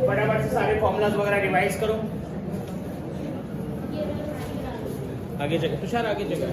फटाफट से सारे फॉर्मूलाज वगैरह रिवाइज करो। आगे जगह तुषार, आगे जगह।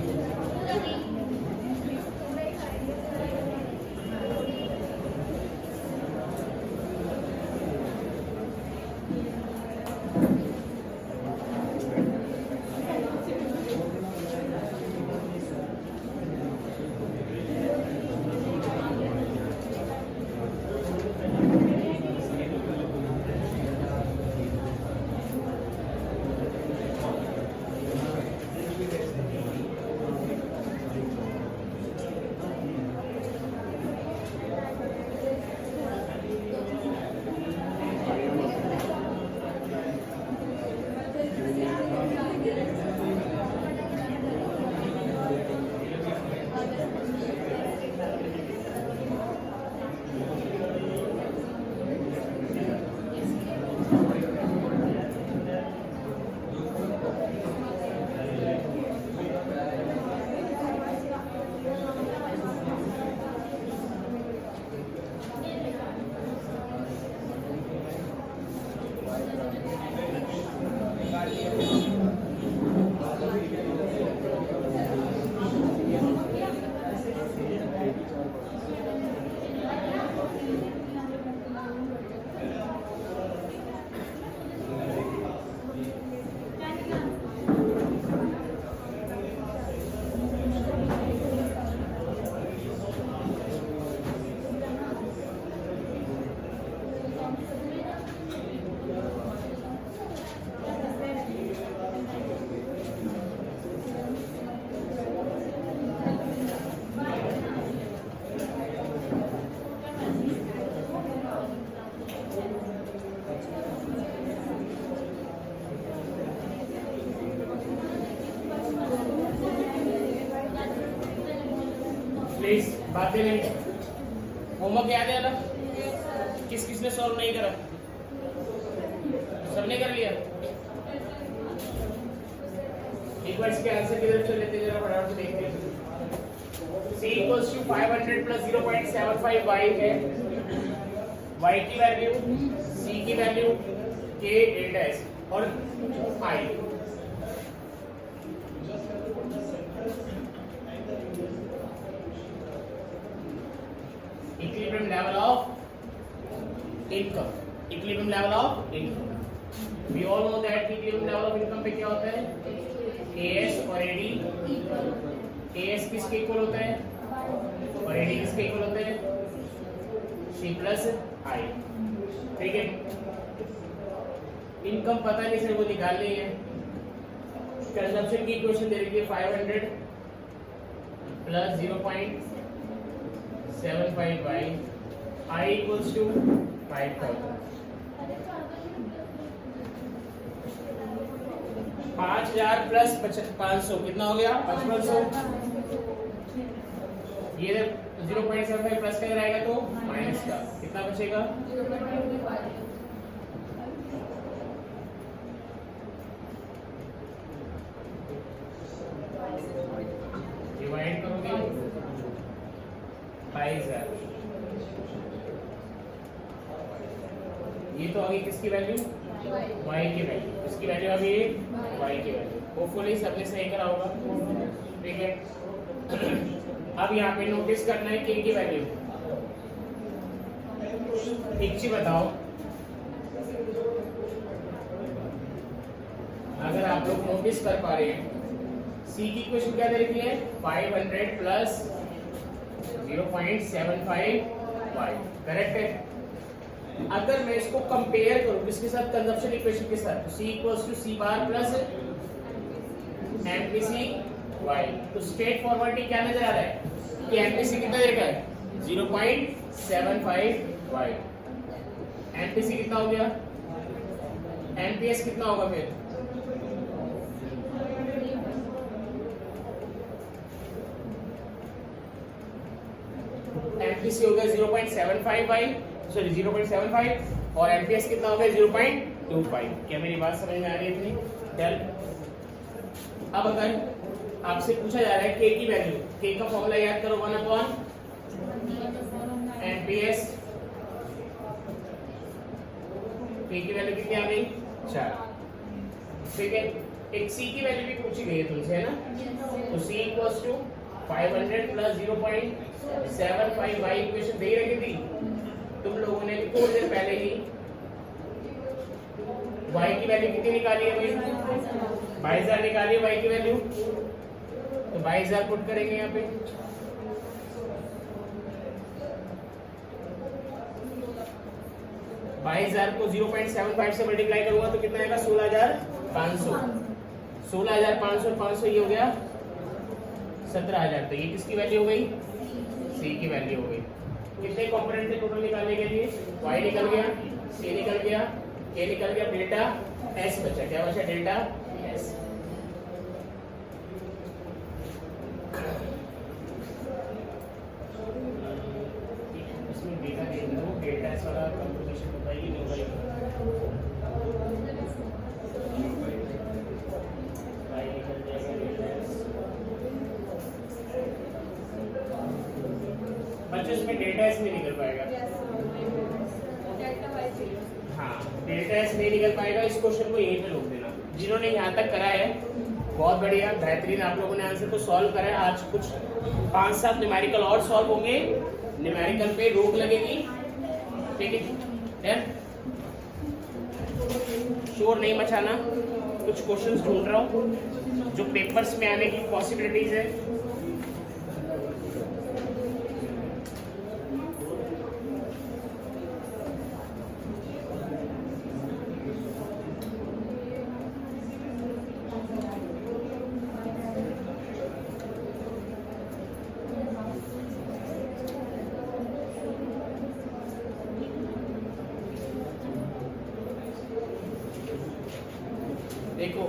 प्लीज बातें नहीं। होमवर्क याद है ना? किस किसने सॉल्व नहीं करा? सबने कर लिया? एक बार इसके आंसर किधर से लेते जरा फटाफट से देखते हैं। c equals to 500 plus 0.75 y है। y की वैल्यू, c की वैल्यू, k डेल्टा s और i। Equilibrium level of income. Equilibrium level of income. We all know that equilibrium level of income पे क्या होता है? AS और AD. AS किसके इक्वल होता है और AD किसके इक्वल होता है? C plus I. ठीक है? इनकम पता नहीं सर, वो निकालनी है। कंजम्पशन की इक्वेशन दे रखी है 500 plus 0.75y, I equals to 5000। 5000 plus 500 कितना हो गया? 5500। ये 0.75 प्लस का रहेगा तो माइनस का कितना बचेगा? डिवाइड करोगे 22,000। ये तो आगे किसकी वैल्यू? y की वैल्यू। इसकी वैल्यू अभी y की वैल्यू। होपफुली सबने सही करा होगा। ठीक है, अब यहाँ पे नोटिस करना है k की वैल्यू। एक चीज बताओ, अगर आप लोग नोटिस कर पा रहे हैं c की इक्वेशन क्या दे रखी है? 500 प्लस 0.75y। करेक्ट है? अगर मैं इसको कंपेयर करूं किसके साथ? कंजम्पशन इक्वेशन के साथ, तो c equals to c bar plus MPC y। तो स्ट्रेट फॉरवर्ड क्या नजर आ रहा है कि MPC कितना दे रखा है? 0.75y। MPC कितना हो गया? MPS कितना होगा फिर? एमपीसी हो गया 0.75 सॉरी 0.75 और एमपीएस कितना हो गया 0.25। क्या मेरी बात समझ में आ रही है इतनी? चल अब अगर आपसे पूछा जा रहा है के की वैल्यू, के का फॉर्मूला याद करो 1/, एमपीएस, के की वैल्यू कितनी आ गई 4। ठीक है, एक सी की वैल्यू भी पूछी गई है तुमसे, है ना? तो C equals to 500 plus 0.75 Y equation दे रखी थी तुम लोगों ने थोड़ी देर पहले ही। वाई की वैल्यू कितनी निकाली है भाई? 22,000 निकाली है वाई की वैल्यू, तो 22,000 पुट करेंगे यहाँ पे। को 0.75 से मल्टीप्लाई करूंगा तो कितना आएगा 16,500। 16,500 500 ये हो गया 17,000। तो ये किसकी वैल्यू हो गई? सी की वैल्यू हो गई। कितने कंपोनेंट थे टोटल निकालने के लिए? वाई निकल गया, सी निकल गया, के निकल गया, डेल्टा एस बचा। क्या बचा? Delta S. इसमें डेटा दे दो, डेल्टा एस वाला कंपोजिशन बताइए। नहीं भाई निकल जाएगा डेल्टा एस। बच्चों इसमें डेल्टा एस नहीं निकल पाएगा। हाँ, डेल्टा एस नहीं निकल पाएगा। इस क्वेश्चन को यहीं पे रोक देना। जिन्होंने यहाँ तक करा है बहुत बढ़िया, बेहतरीन, आप लोगों ने आंसर को सॉल्व करा है। आज कुछ 5-7 न्यूमेरिकल और सॉल्व होंगे, न्यूमेरिकल पे रोक लगेगी। ठीक है, शोर नहीं मचाना। कुछ क्वेश्चंस ढूंढ रहा हूँ जो पेपर्स में आने की पॉसिबिलिटीज है। देखो,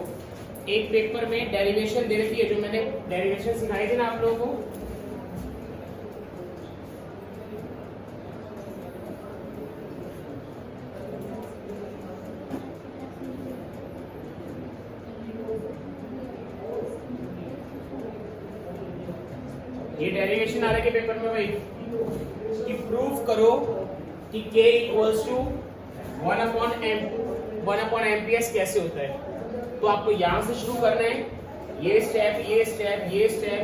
एक पेपर में डेरिवेशन दे रखी है, जो मैंने डेरिवेशन सिखाई थी ना आप लोगों को। ये डेरिवेशन आ रहा है पेपर में भाई कि प्रूफ करो कि k इक्वल्स टू 1/mps कैसे होता है। तो आपको यहां से शुरू करना है, ये स्टेप, ये स्टेप, ये स्टेप,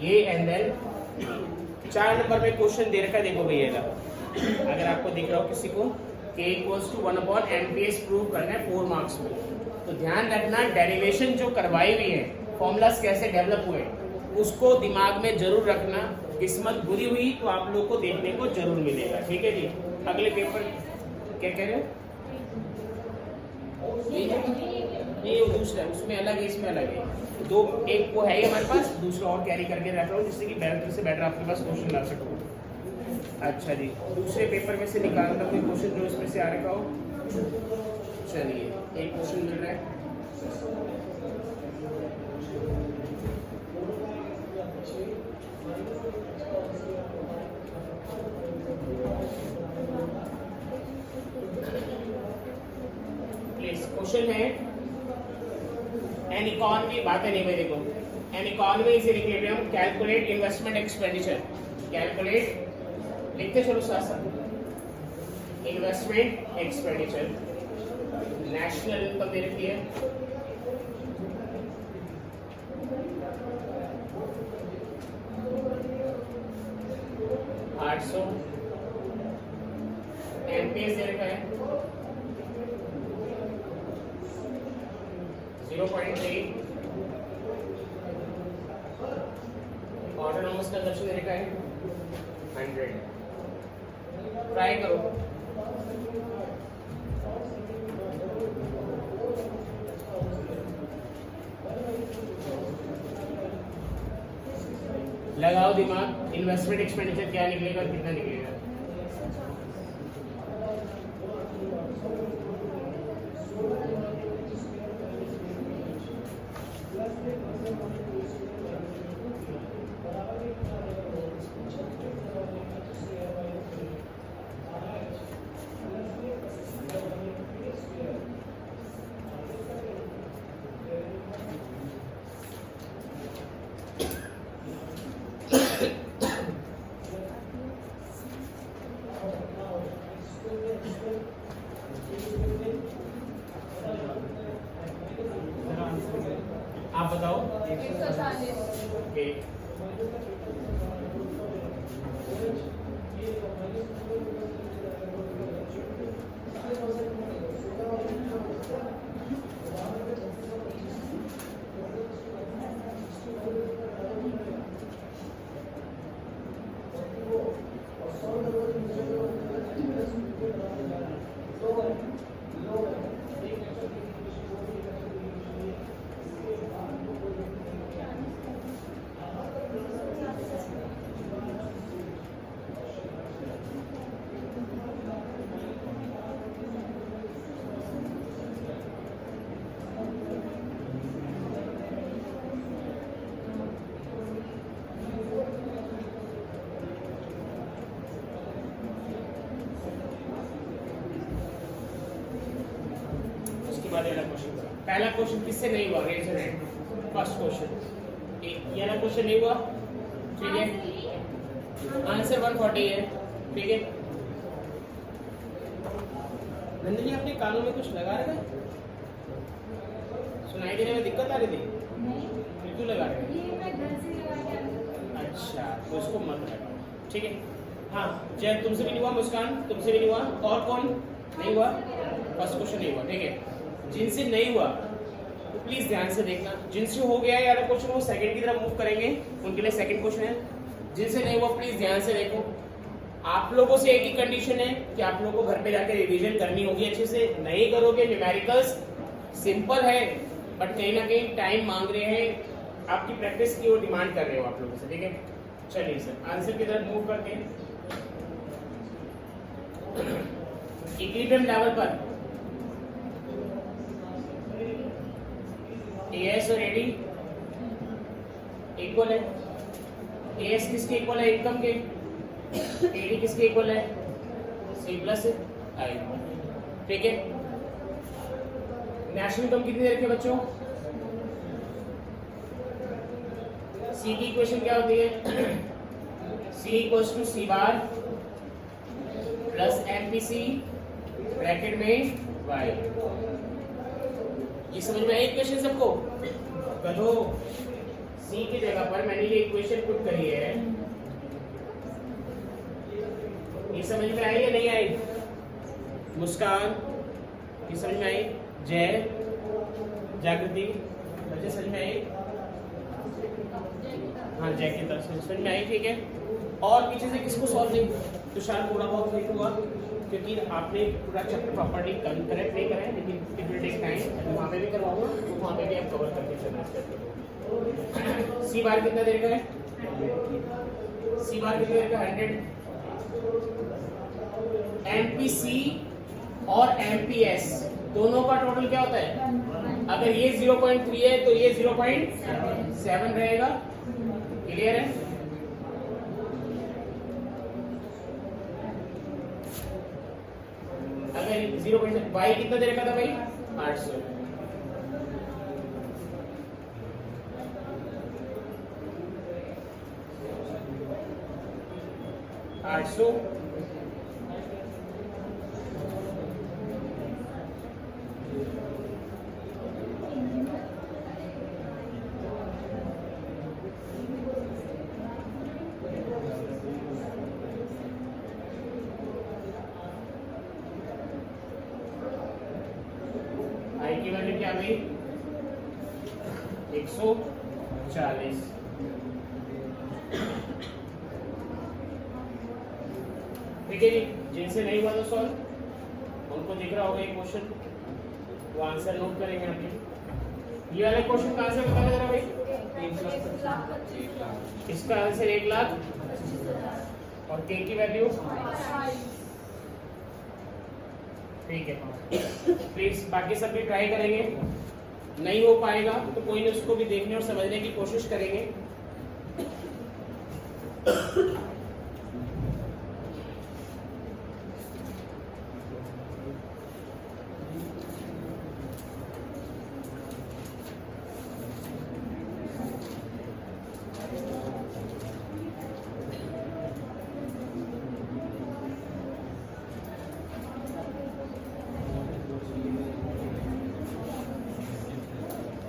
ये एंड देन 4 नंबर में क्वेश्चन दे रखा है। देखो भैया, अगर आपको दिख रहा हो किसी को k equals to 1/mps prove करना है 4 मार्क्स में, तो ध्यान रखना डेरिवेशन जो करवाई हुई है, फॉर्मूलास कैसे डेवलप हुए, उसको दिमाग में जरूर रखना। किस्मत बुरी हुई तो आप लोग को देखने को जरूर मिलेगा। ठीक है जी। अगले पेपर क्या कह रहे हो? ये दूसरा, उसमें अलग है, इसमें अलग है। दो, एक वो है ही हमारे पास, दूसरा और कैरी करके रख रहा हूँ जिससे कि बेटर से बेटर आपके पास क्वेश्चन ला सकूँ। अच्छा जी, दूसरे पेपर में से निकालना कोई क्वेश्चन जो इसमें से आ रखा हो। चलिए, एक क्वेश्चन मिल रहा है। क्वेश्चन है एन इकोनॉमी, बातें नहीं भाई। देखो, an economy is in equilibrium, calculate investment expenditure. Calculate लिखते चलो साथ साथ, इन्वेस्टमेंट एक्सपेंडिचर। नेशनल इनकम दे रखी है, एमपीएस दे रखा है 0.3, ऑटोनॉमस कंजप्शन दे रखा है 100। ट्राई करो। लगाओ दिमाग, इन्वेस्टमेंट एक्सपेंडिचर क्या निकलेगा और कितना निकलेगा। पहला क्वेश्चन किससे नहीं हुआ? Raise your hand. First question ये वाला क्वेश्चन नहीं हुआ, ठीक है। आंसर 140 है, ठीक है। नंदिनी आपने कानों में कुछ लगा रखा है? सुनाई देने में दिक्कत आ रही थी? नहीं। क्यों लगा रहे? ये मैं घर से लगा के। अच्छा, तो उसको मत लगाओ, ठीक है। हाँ जय, तुमसे भी नहीं हुआ? मुस्कान तुमसे भी नहीं हुआ? और कौन नहीं हुआ? फर्स्ट क्वेश्चन नहीं हुआ, ठीक है। जिनसे नहीं हुआ तो प्लीज ध्यान से देखना। जिनसे हो गया या क्वेश्चन वो सेकंड की तरफ मूव करेंगे, उनके लिए सेकंड क्वेश्चन है। जिनसे नहीं हुआ प्लीज ध्यान से देखो। आप लोगों से एक ही कंडीशन है कि आप लोगों को घर पे जाकर रिवीजन करनी होगी अच्छे से। नहीं करोगे, न्यूमेरिकल्स सिंपल है बट कहीं ना कहीं टाइम मांग रहे हैं, आपकी प्रैक्टिस की वो डिमांड कर रहे हो आप लोगों से, ठीक है। चलिए सर आंसर की तरफ मूव करते हैं। इक्विलिब्रियम लेवल पर एएस और एडी इक्वल है। एएस किसके इक्वल है? इनकम के। एडी किसके इक्वल है? सी प्लस आई, ठीक है। नेशनल इनकम कितनी रखे बच्चों? सी की इक्वेशन क्या होती है? C equals to C bar plus MPC bracket में वाई। ये समझ में आई इक्वेशन सबको? गधो, सी की जगह पर मैंने ये इक्वेशन पुट करी है, ये समझ में आई या नहीं आई? मुस्कान ये समझ में आई? जय, जागृति बच्चे समझ में आई? हाँ जय की तरफ से समझ में आई, ठीक है। और पीछे से किसको सॉल्व नहीं? तुषार थोड़ा बहुत नहीं हुआ क्योंकि आपने पूरा चैप्टर प्रॉपर्ली करेक्ट नहीं करा है, लेकिन इट विल टेक टाइम। वहाँ पे भी करवाऊंगा तो वहाँ पे भी आप कवर करके चलना। सी बार कितना देर का है? सी बार कितने देर का? 100। एमपीसी और एमपीएस दोनों का टोटल क्या होता है? अगर ये 0.3 है तो ये 0.7 रहेगा। क्लियर है? अगर 0.7 वाई कितना दे रखा था भाई? 800। आई की वैल्यू क्या गई? 140। ठीक है जी, जिनसे नहीं हुआ तो सॉल्व, उनको दिख रहा होगा ये क्वेश्चन, वो आंसर नोट करेंगे अपने। ये वाला क्वेश्चन का आंसर बता जरा भाई। इसका आंसर 1 लाख और के की वैल्यू, ठीक है। प्लीज बाकी सब भी ट्राई करेंगे, नहीं हो पाएगा तो कोई नहीं, उसको भी देखने और समझने की कोशिश करेंगे।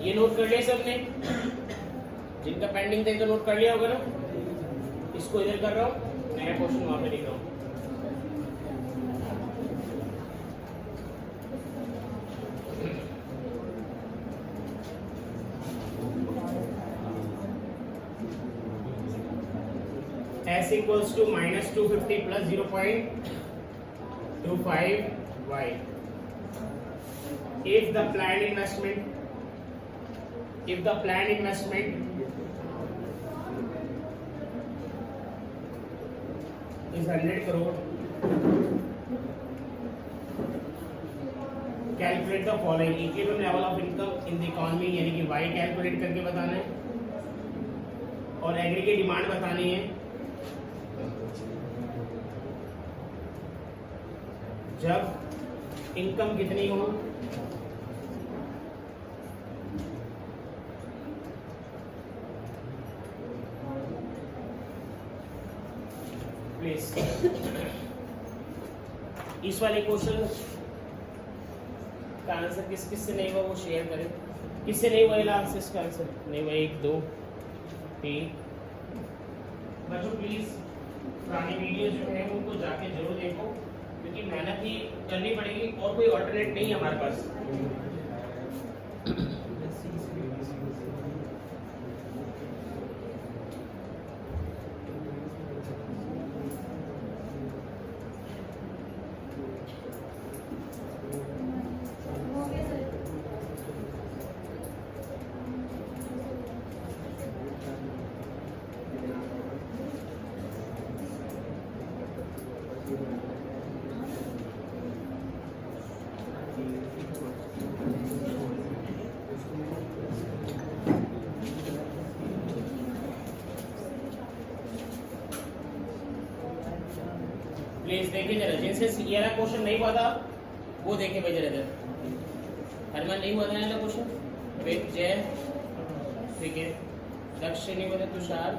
ये नोट कर लिया सबने? जिनका पेंडिंग थे तो नोट कर लिया होगा ना? इसको इधर कर रहा हूँ, नया क्वेश्चन वहां पे लिख रहा हूँ। s equals to minus 250 plus 0.25 y. If the planned investment is 100 crore, calculate the following equilibrium level of income in the economy, यानी कि y कैलकुलेट करके बताना है और एग्रीगेट डिमांड बतानी है जब इनकम कितनी हो, प्लीज इस वाले क्वेश्चन का आंसर किस किस से नहीं हुआ वो शेयर करें। किससे नहीं हुआ आंसर, इसका आंसर नहीं हुआ 1 2 3। बच्चों प्लीज पुरानी वीडियो जो है उनको जाके जरूर देखो, क्योंकि मेहनत ही करनी पड़ेगी और कोई ऑल्टरनेट नहीं है हमारे पास। प्लीज देखिए जरा, जिनसे ये वाला क्वेश्चन नहीं हुआ था वो देखे भाई जरा इधर। हरमान नहीं हुआ था ना क्वेश्चन, जय ठीक है, दक्ष नहीं हुआ था, तुषार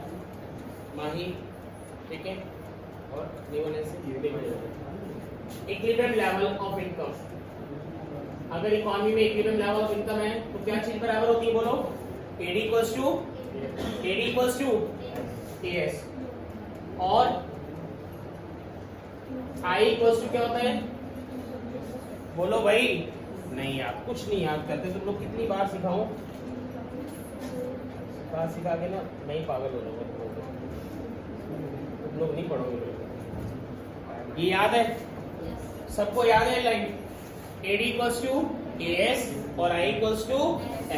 माही ठीक है, और नहीं होने से इक्विलिब्रियम लेवल ऑफ इनकम। अगर इकोनॉमी में इक्विलिब्रियम लेवल ऑफ इनकम है तो क्या चीज बराबर होती है, बोलो AD इक्वल्स टू AS और I इक्वल्स टू क्या होता है, बोलो भाई। नहीं यार कुछ नहीं याद करते तुम लोग, कितनी बार सिखाऊं, बार सिखा के ना नहीं पागल हो जाओगे तुम लोग नहीं पढ़ोगे। ये याद है सबको, याद है line AD equals to AS और I इक्वल्स टू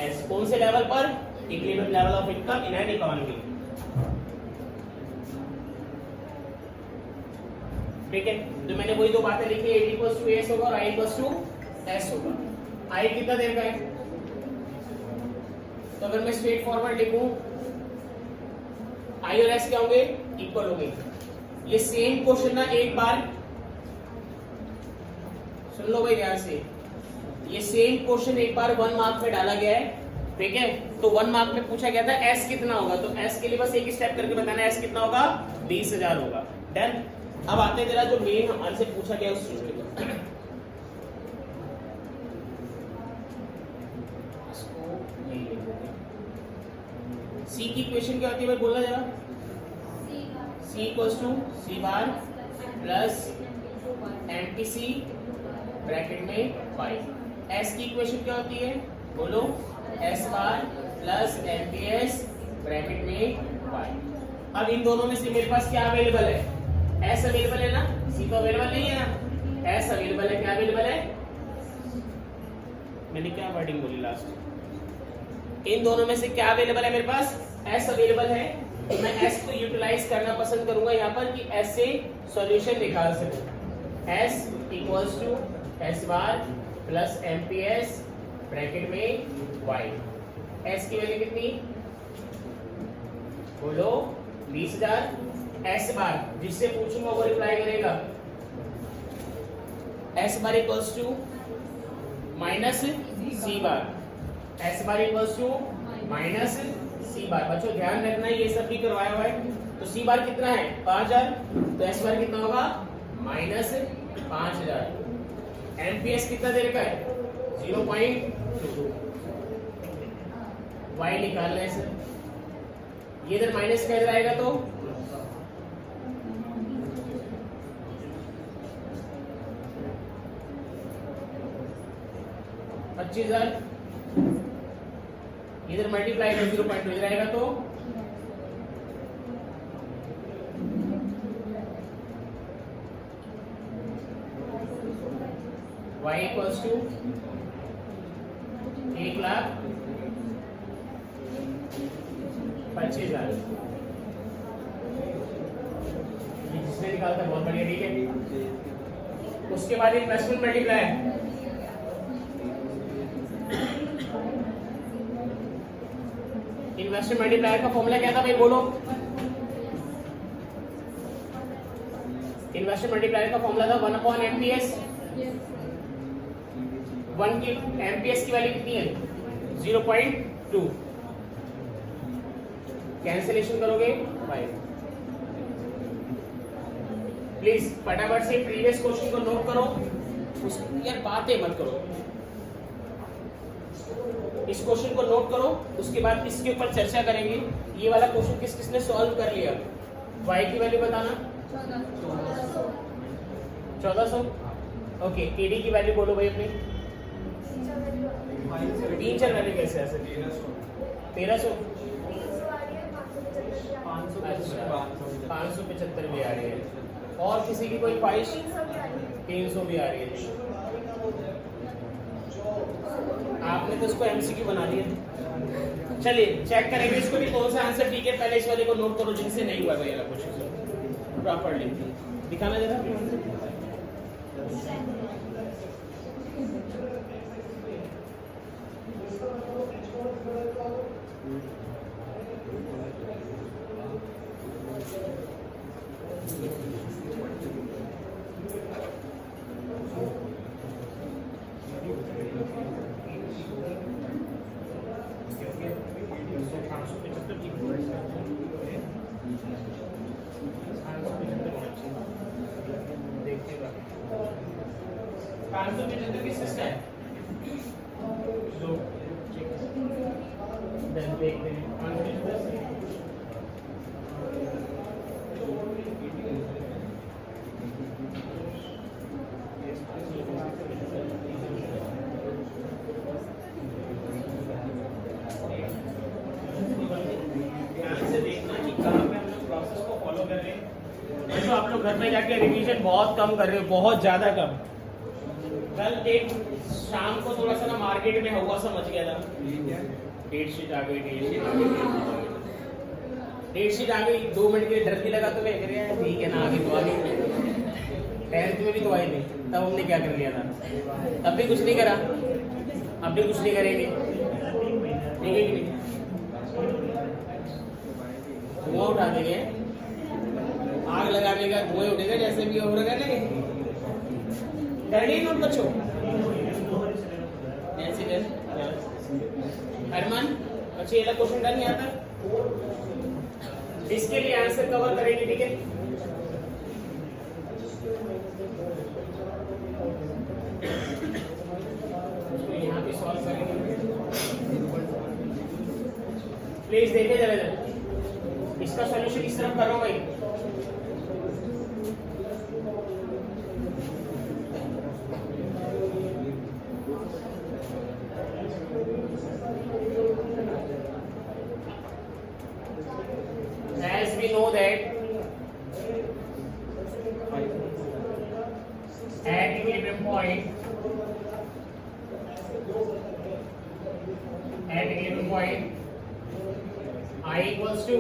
S। कौन से लेवल पर, equilibrium level of income in an economy. ठीक है, तो मैंने वही दो बातें लिखी, AD इक्वल्स टू AS होगा और I इक्वल्स टू S होगा। I कितना देर का है, तो अगर मैं स्ट्रेट फॉरवर्ड लिखूं I और S क्या होंगे, इक्वल होंगे। ये सेम क्वेश्चन ना एक बार सुन लो भाई ध्यान से, ये सेम क्वेश्चन एक बार 1 मार्क में डाला गया है, ठीक है। तो 1 मार्क में पूछा गया था S कितना होगा, तो S के लिए बस एक स्टेप करके बताना है S कितना होगा, 20,000 होगा। डन। अब आते हैं जरा जो मेन हमारे से पूछा गया उस चीज के लिए। C की इक्वेशन क्या होती है भाई, बोलना जरा। C equals to C bar plus MPC bracket में y। S की इक्वेशन क्या होती है, बोलो S bar plus MPS bracket में y। अब इन दोनों में से मेरे पास क्या अवेलेबल है, S अवेलेबल है ना, C तो अवेलेबल नहीं है ना, S अवेलेबल है, क्या अवेलेबल है, मैंने क्या वर्डिंग बोली लास्ट, इन दोनों में से क्या अवेलेबल है मेरे पास, S अवेलेबल है। तो मैं S को यूटिलाइज करना पसंद करूंगा यहाँ पर कि S से सॉल्यूशन निकाल सकूं। S equals to S bar plus MPS bracket में y। S की वैल्यू कितनी, बोलो 20,000। S बार जिससे पूछूंगा वो रिप्लाई करेगा, S bar equals to minus C bar, S bar equals to minus C bar. बच्चों ध्यान रखना ये सब भी करवाया हुआ है। तो C बार कितना है 5,000, तो S बार कितना होगा माइनस 5,000। MPS कितना देर का है 0.2। y निकालना है सर, ये इधर माइनस का इधर आएगा तो 25,000, इधर मल्टीप्लाई कर 0.2 इधर आएगा तो y इक्वल्स टू 1,25,000। जिसने निकाला था बहुत बढ़िया, ठीक है। उसके बाद इन्वेस्टमेंट मल्टीप्लाई, इन्वेस्टमेंट मल्टीप्लायर का फॉर्मूला क्या था भाई, बोलो। इन्वेस्टमेंट मल्टीप्लायर का फॉर्मूला था 1/MPS। 1 की MPS की वैल्यू कितनी है, 0.2। कैंसिलेशन करोगे 5। प्लीज फटाफट से प्रीवियस क्वेश्चन को नोट करो, यार बातें मत करो। इस क्वेश्चन को नोट करो, उसके बाद इसके ऊपर चर्चा करेंगे। ये वाला क्वेश्चन किस किसने सॉल्व कर लिया, y की वैल्यू बताना 1400। ओके, AD की वैल्यू बोलो भाई अपनी। 3-4 वैल्यू कैसे आ सकती है, 1300। 575 भी आ रही है, और किसी की कोई ख्वाहिश, 300 भी आ रही है। आपने तो इसको MCQ बना दिया। चलिए चेक करेंगे इसको कि कौन सा आंसर ठीक है। पहले इस वाले को नोट करो जिनसे नहीं हुआ भैया कुछ प्रॉपर्ली दिखाना जरा। किसका है, देखते हैं। तो आप लोग घर में जाके रिवीजन बहुत कम कर रहे हो, बहुत ज्यादा कम। कल एक शाम को थोड़ा सा ना मार्केट में हुआ सा मच गया था, डेट शीट आ गई, डेट शीट आ गई। 2 मिनट के लिए डर भी लगा, तो मैं कह रहा है ठीक है ना, आगे तो आगे 10th में भी तो आई नहीं। तब हमने क्या कर लिया था, तब भी कुछ नहीं करा, अब भी कुछ नहीं करेंगे, ठीक है कि नहीं। धुआं उठा देंगे, आग लगाने का धुआं उठेगा, जैसे भी हो रहा है। करनी नोट बच्चों, अरमान अच्छा ये क्वेश्चन डन नहीं आता, इसके लिए आंसर कवर करेंगे, ठीक है। यहाँ पे सॉल्व करेंगे, प्लीज देखिए जरा इसका सॉल्यूशन इस तरफ कर रहा हूँ भाई। As we know that at equilibrium point, I equals to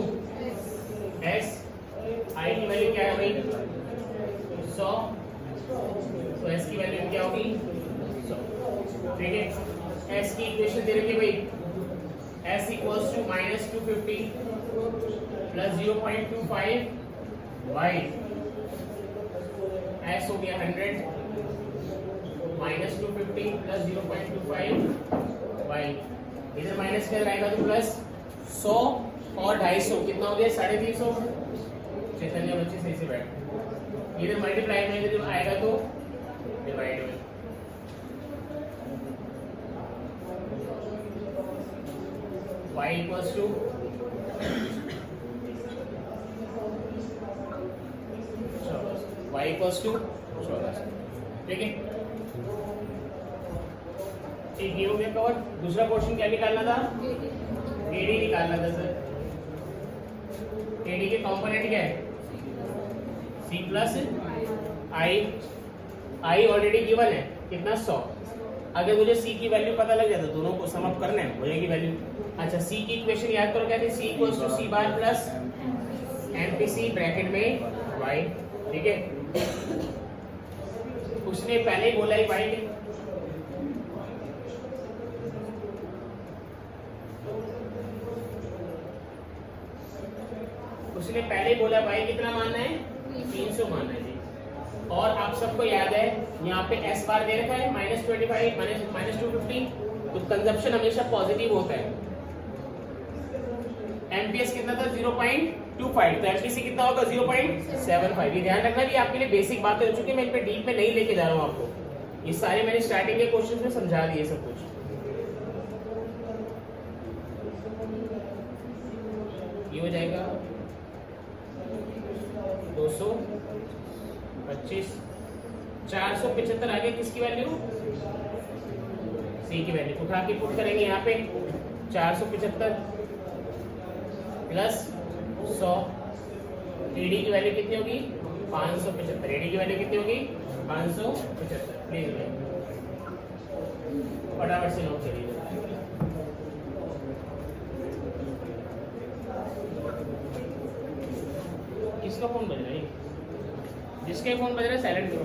S। I की वैल्यू क्या है भाई, 100। तो S की वैल्यू क्या होगी, 100, ठीक है। S की इक्वेशन दे रखी है भाई, S equals to -250 plus 0.25 y। S हो गया 100 -250 प्लस 0.25 y। इधर माइनस कर आएगा तो प्लस 100 और 250 कितना हो गया, 350। चैतन्य बच्चे सही से बैठ, इधर मल्टीप्लाई में जब आएगा तो डिवाइड में। y equals to y equals to 14, ठीक है। एक ये हो गया कवर। दूसरा क्वेश्चन क्या निकालना था, AD निकालना था सर। AD के कंपोनेंट क्या है, C plus I already given है, कितना 100। अगर मुझे सी की वैल्यू पता लग जाए तो दोनों को सम अप करना है, हो जाएगी वैल्यू। अच्छा, सी की इक्वेशन याद करो क्या थी, C equals to C bar plus MPC bracket में वाई। ठीक है, उसने पहले ही बोला ही वाई के, उसने पहले ही बोला वाई कितना मानना है, 300 मानना है जी। और आप सबको याद है यहाँ पे एस बार दे रखा है -25 -250, तो कंजप्शन हमेशा पॉजिटिव होता है। एमपीएस कितना था 0.25, तो एमपीसी कितना होगा 0.75। ये ध्यान रखना, भी आपके लिए बेसिक बातें हो चुकी है, मैं इन पे डीप में नहीं लेके जा रहा हूँ आपको, ये सारे मैंने स्टार्टिंग के क्वेश्चन में समझा दिए सब कुछ। ये हो जाएगा 225, 475 आगे किसकी वैल्यू, सी की वैल्यू उठा के पुट करेंगे यहाँ पे 475 प्लस 100, एडी की वैल्यू कितनी होगी 575, एडी की वैल्यू कितनी होगी 575। प्लीज फटाफट से नोट करिए। किसका फोन बज रहा है, जिसके फोन बज रहा है साइलेंट करो।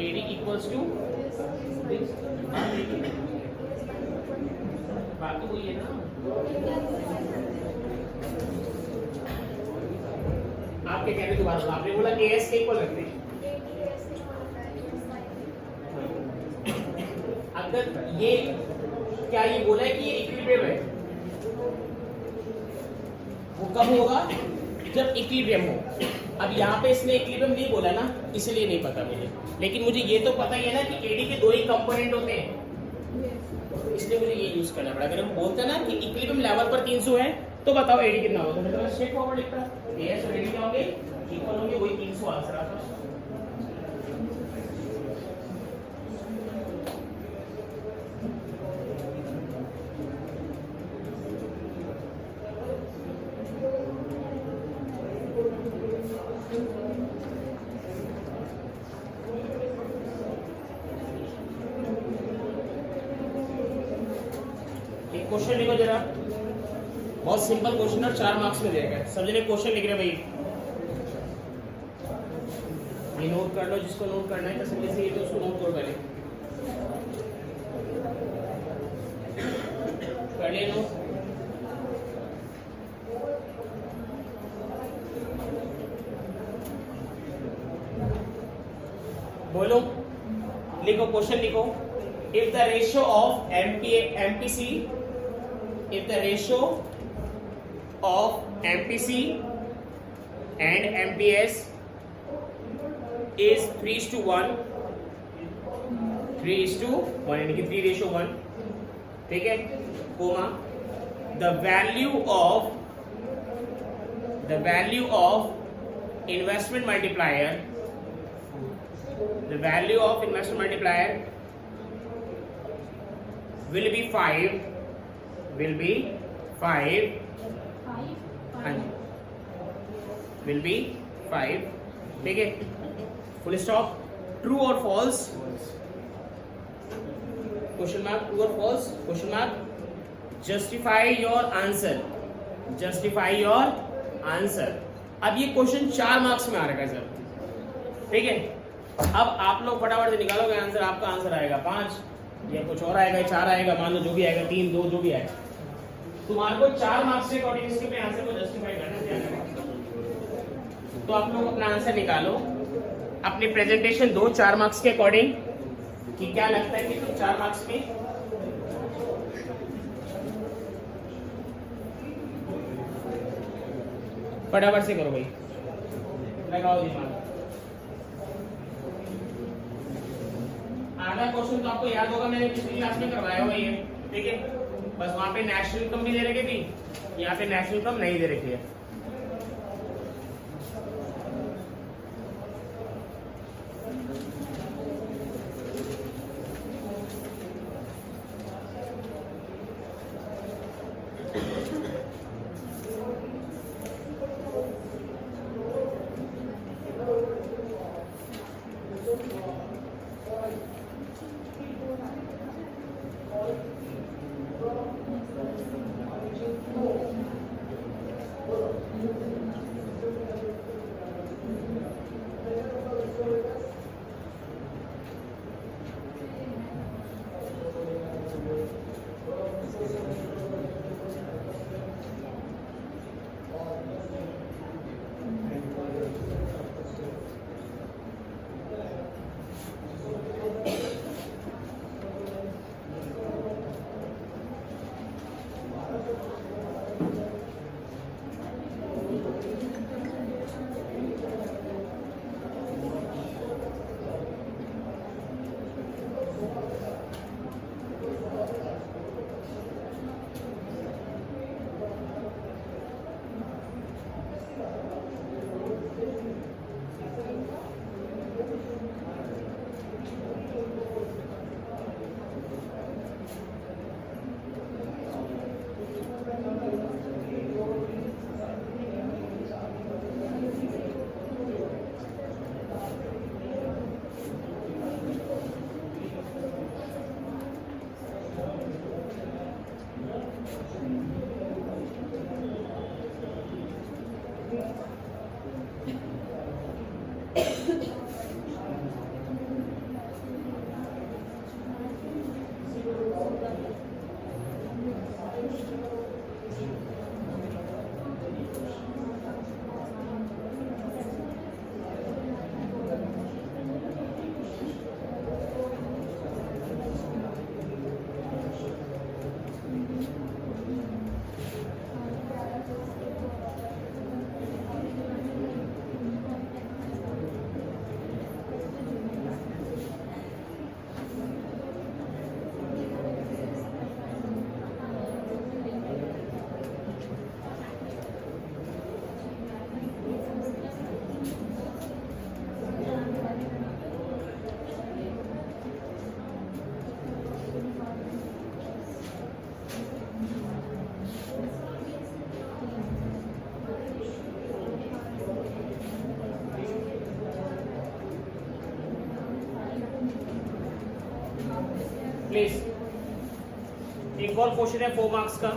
एडी इक्वल्स टू, बात तो वही है ना, आपके कहने के बाद आपने बोला कि एस के इक्वल रखते हैं। अगर ये क्या ये बोला है कि ये इक्विलिब्रियम है, वो कब होगा जब इक्विलिब्रियम हो। अब यहाँ पे इसने इक्विलिब्रियम नहीं बोला ना, इसलिए नहीं पता मुझे, लेकिन मुझे ये तो पता ही है ना कि एडी के दो ही कंपोनेंट होते हैं, इसलिए मुझे ये यूज करना पड़ा। अगर हम बोलते ना कि इक्विलिब्रियम लेवल पर 300 है तो बताओ एडी कितना होगा, तो मैं स्ट्रेट फॉरवर्ड लिखता, एस और एडी क्या होंगे, इक्वल होंगे, वही 300 आंसर आता। क्वेश्चन लिखो जरा, बहुत सिंपल क्वेश्चन और 4 मार्क्स में देगा। सब जने क्वेश्चन लिख रहे भाई, ये नोट कर लो, जिसको नोट करना है तसल्ली से, ये तो उसको नोट करो पहले, कर ले लो। बोलो, लिखो क्वेश्चन लिखो। If the ratio of MPC, if the ratio of MPC and MPS is 3:1, 3:1 यानी कि 3:1, ठीक है, coma the value of investment multiplier, the value of investment multiplier will be 5, will be 5, will be 5, ठीक है, full stop. True और false, question mark, true और false, question mark. Justify your answer, justify your answer. अब ये question 4 marks में आ रहा है sir, ठीक है। अब आप लोग फटाफट से निकालोगे आंसर, आपका आंसर आएगा 5 या कुछ और आएगा, 4 आएगा, मान लो जो भी आएगा, 3, 2 जो भी आएगा, तुम्हारे को 4 मार्क्स के अकॉर्डिंग इसके आंसर को जस्टिफाई करना है। तो आप लोग अपना आंसर निकालो, अपनी प्रेजेंटेशन दो 4 मार्क्स के अकॉर्डिंग, कि क्या लगता है कि तुम 4 मार्क्स में फटाफट से करो भाई, लगाओ दिमाग। आधा क्वेश्चन तो आपको याद होगा, मैंने पिछली क्लास में करवाया हुआ ये, ठीक है। बस वहां पे नेशनल इनकम भी दे रखी थी, यहाँ पे नेशनल इनकम नहीं दे रखी है। प्लीज एक और क्वेश्चन है 4 मार्क्स का।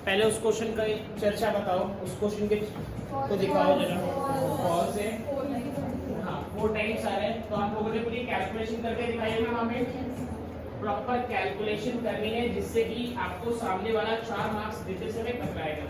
पहले उस क्वेश्चन का चर्चा बताओ, उस क्वेश्चन के को दिखाओ जरा। कौन से? हाँ 4 टाइम्स आ रहे हैं, तो आप लोगों ने पूरी कैलकुलेशन करके दिखाइएगा। वहाँ पे प्रॉपर कैलकुलेशन करनी है जिससे कि आपको सामने वाला 4 मार्क्स देते समय पकड़ाएगा।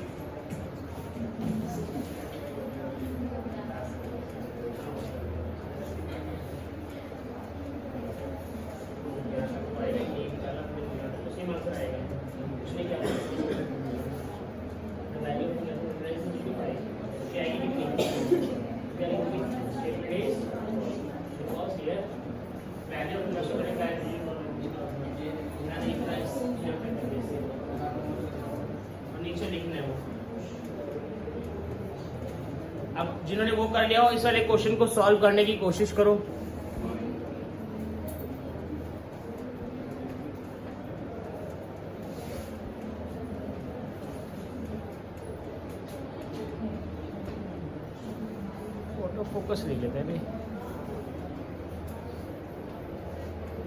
अब जिन्होंने वो कर लिया हो इस वाले क्वेश्चन को सॉल्व करने की कोशिश करो। ऑटो फोकस ले लेते हैं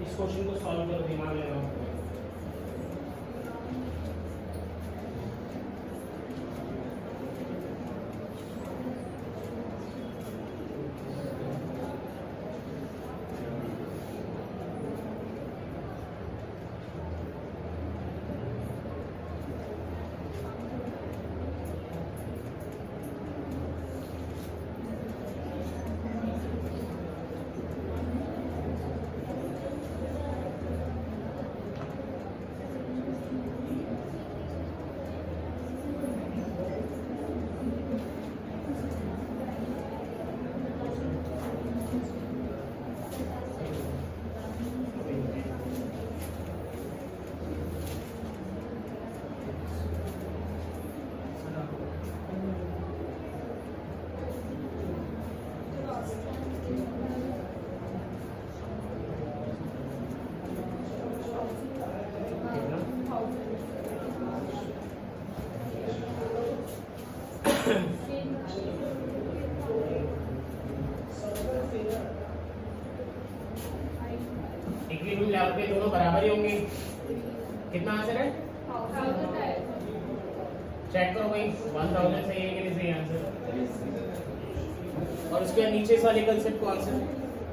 इस क्वेश्चन को सॉल्व करो, दिमाग लगाओ। इक्विलिब्रियम लेवल पे दोनों बराबर ही होंगे। कितना आंसर है? चेक करो भाई 1000 सही है कि नहीं सही आंसर। और उसके नीचे वाले कंसेप्ट को आंसर,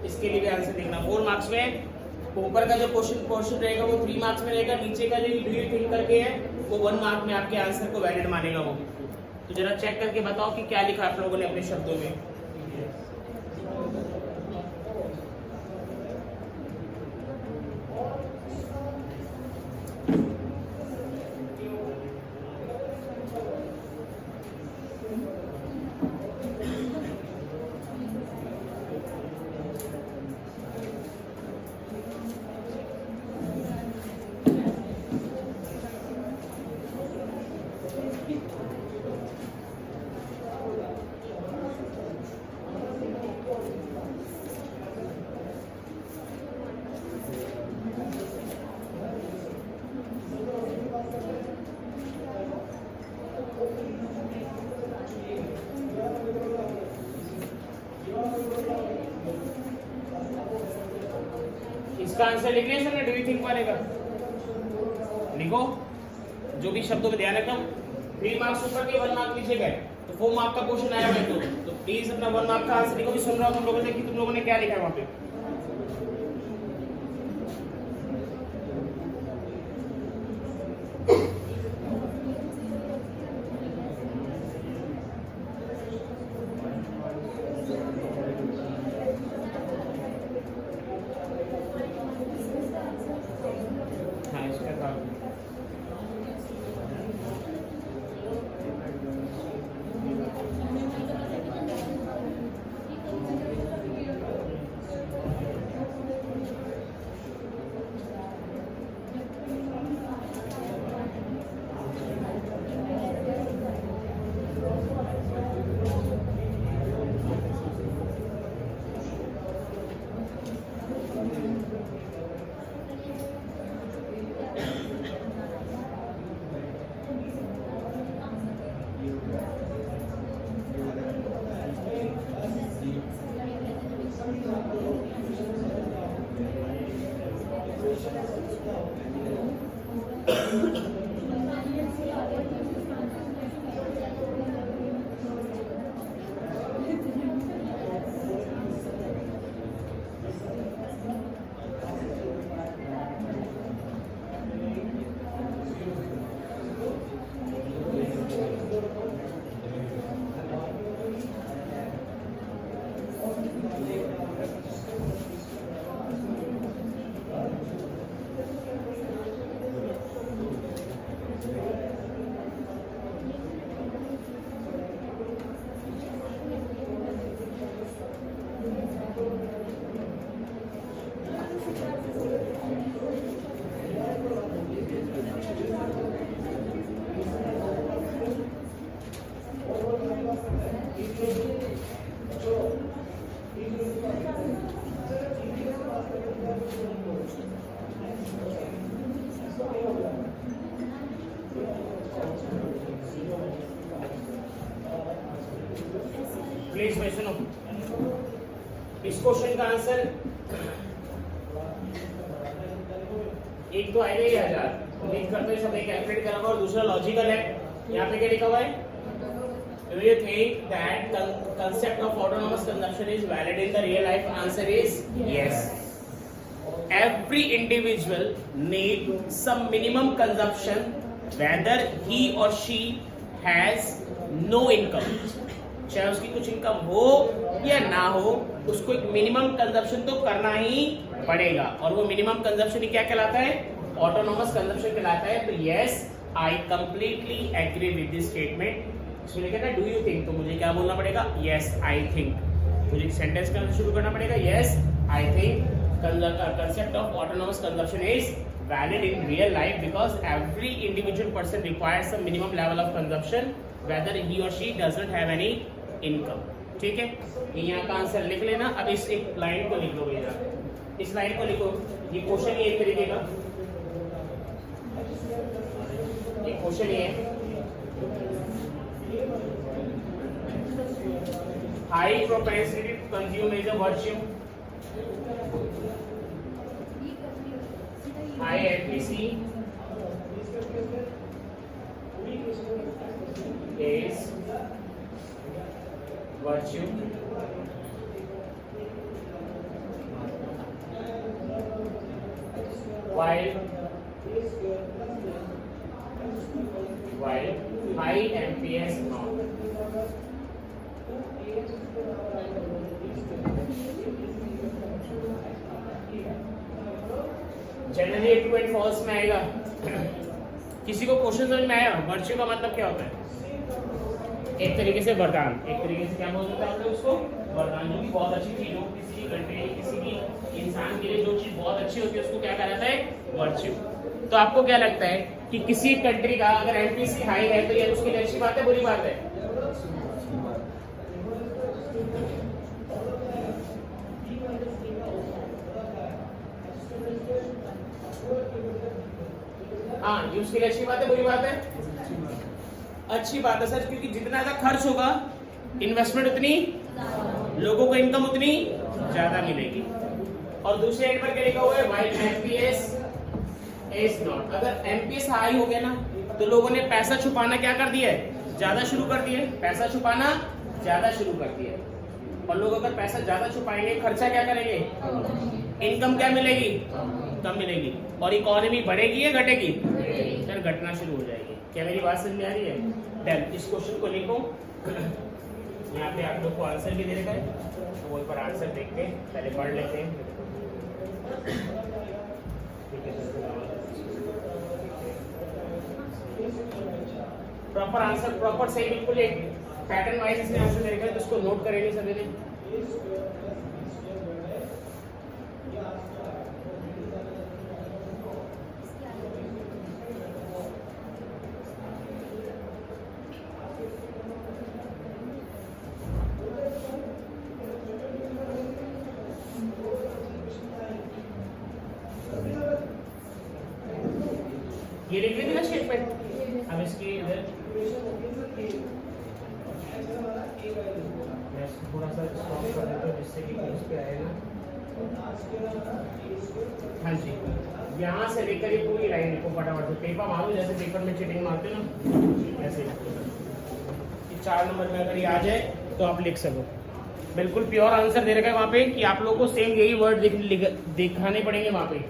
इसके लिए भी आंसर देखना। 4 मार्क्स में ऊपर का जो क्वेश्चन रहेगा वो 3 मार्क्स में रहेगा, नीचे का जो डू यू थिंक करके है वो 1 मार्क में आपके आंसर को वैलिड मानेगा वो। तो जरा चेक करके बताओ कि क्या लिखा आप लोगों ने अपने शब्दों में। इसका आंसर लिख लिया सर, डू यू थिंक मानेगा? लिखो जो भी शब्दों में ध्यान रखना। 3 मार्क्स ऊपर के 1 मार्क नीचे गए, तो 4 मार्क का क्वेश्चन आया है तो प्लीज अपना 1 मार्क का आंसर लिखो। भी सुन रहा हूं तुम लोगों से कि तुम लोगों ने क्या लिखा है वहां पे। हाँ इसका था प्लीज भाई सुनो। इस क्वेश्चन का आंसर एक तो आएगा ही 1000 उम्मीद करते हैं सब एक कैलकुलेट करा हुआ और दूसरा लॉजिकल है। यहाँ पे क्या लिखा हुआ है? Do you think that the concept of autonomous consumption is valid in the real life? Answer is yes. Every individual need some minimum consumption whether he or she has no income. चाहे उसकी कुछ income हो या ना हो उसको एक minimum consumption तो करना ही पड़ेगा और वो मिनिमम कंजप्शन क्या कहलाता है? ऑटोनोमस कंजप्शन कहलाता है। तो yes I completely agree with this statement. इसमें लिखा था डू यू थिंक, तो मुझे क्या बोलना पड़ेगा? Yes I think. मुझे सेंटेंस करना शुरू करना पड़ेगा yes I think concept of autonomous consumption is valid in real life because every individual person requires some minimum level of consumption whether he or she doesn't have any income. ठीक है, यहाँ का answer लिख लेना। अब इस एक line को लिख लो भैया, इस लाइन को लिखो। ये क्वेश्चन ही एक तरीके का, ये क्वेश्चन ही है। High propensity to consume is a virtue. High NPC is virtue. While high MPS not. Generally true and false में आएगा। किसी को क्वेश्चन समझ में आया? वर्च्यू का मतलब क्या होता है? एक तरीके से वरदान, एक तरीके से क्या बोलते हैं आप लोग उसको? वरदान। जो कि बहुत अच्छी चीज हो, किसी कंट्री किसी भी इंसान के लिए जो चीज बहुत अच्छी होती है उसको क्या कहलाता है? वर्च्यू। तो आपको क्या लगता है कि किसी कंट्री का अगर एमपीसी हाई है तो ये उसके लिए अच्छी बात है बुरी बात है? हाँ, ये उसके लिए अच्छी बात है बुरी बात है? अच्छी बात है सर, क्योंकि जितना ज्यादा खर्च होगा इन्वेस्टमेंट उतनी, लोगों को इनकम उतनी ज्यादा मिलेगी। और दूसरे एंड पर क्या लिखा हुआ है? While MPS is not. अगर एमपीएस हाई हो गया ना तो लोगों ने पैसा छुपाना क्या कर दिया है? ज्यादा शुरू कर दिए, पैसा छुपाना ज्यादा शुरू कर दिए। और लोग अगर पैसा ज्यादा छुपाएंगे खर्चा क्या करेंगे, इनकम क्या मिलेगी, कम मिलेगी। और इकोनॉमी बढ़ेगी या घटेगी, फिर घटना शुरू हो जाएगी। क्या मेरी बात समझ में आ रही है? डन। इस क्वेश्चन को लिखो, यहाँ पे आप लोग को आंसर भी दे रखा है, तो वो एक बार आंसर देख के पहले पढ़ लेते हैं। प्रॉपर आंसर, प्रॉपर सही बिल्कुल एक पैटर्न वाइज इसने आंसर दे रखा है, तो उसको नोट करेंगे सभी ने। ये लिख लेंगे ना शीट पे। अब इसकी इधर थोड़ा सा स्टॉप कर देते हैं जिससे कि इस पे आएगा। हाँ जी, यहाँ से लेकर ये पूरी लाइन लिखो फटाफट से। पेपर मारो जैसे पेपर में चीटिंग मारते हो ना, ऐसे 4 नंबर में अगर ये आ जाए तो आप लिख सको। बिल्कुल प्योर आंसर दे रखा है वहाँ पे कि आप लोगों को सेम यही वर्ड दिखाने पड़ेंगे वहाँ पे।